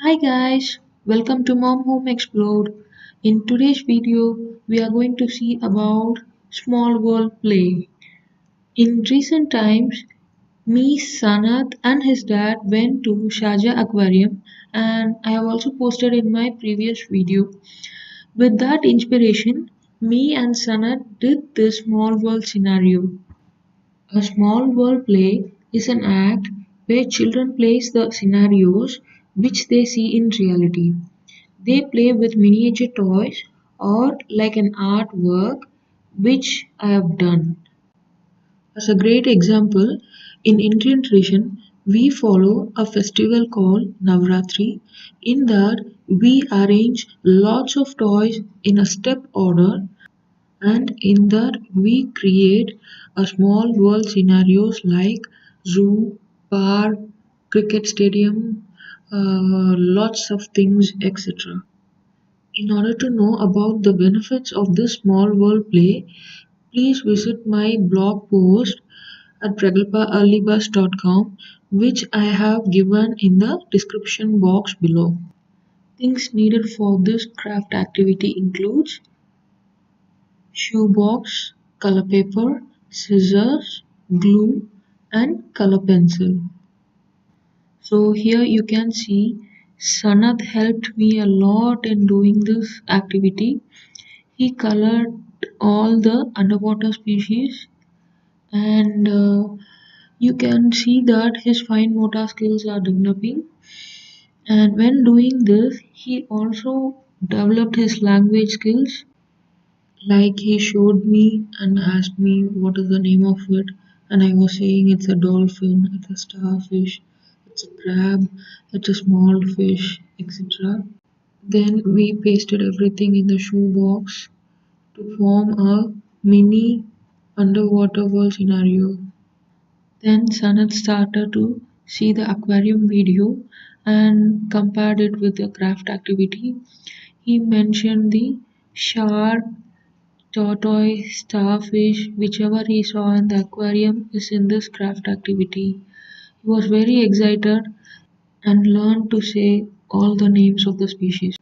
Hi guys, welcome to Mom Homexplod. In today's video, we are going to see about small world play. In recent times, me, Sanat and his dad went to Sharjah Aquarium and I have also posted in my previous video. With that inspiration, me and Sanat did this small world scenario. A small world play is an act where children place the scenarios which they see in reality. They play with miniature toys or like an artwork which I have done. As a great example, in Indian tradition, we follow a festival called Navratri. In that, we arrange lots of toys in a step order, and in that, we create a small world scenarios like zoo, park, cricket stadium, lots of things, etc. In order to know about the benefits of this small world play, please visit my blog post at pragalpa.com, which I have given in the description box below. Things needed for this craft activity includes shoebox, color paper, scissors, glue, and color pencil. So here you can see Sanat helped me a lot in doing this activity. He colored all the underwater species, and you can see that his fine motor skills are developing. And when doing this, he also developed his language skills. Like he showed me and asked me what is the name of it, and I was saying it's a dolphin, it's a starfish, it's a crab, it's a small fish, etc. Then we pasted everything in the shoebox to form a mini underwater world scenario. Then Sanat started to see the aquarium video and compared it with the craft activity. He mentioned the shark, tortoise, starfish, whichever he saw in the aquarium is in this craft activity. He was very excited and learned to say all the names of the species.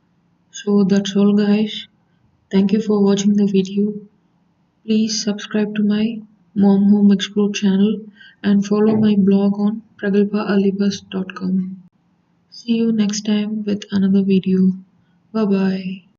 So that's all guys. Thank you for watching the video. Please subscribe to my Mom Home Explore channel and follow my blog on pragalpa.com. See you next time with another video. Bye bye.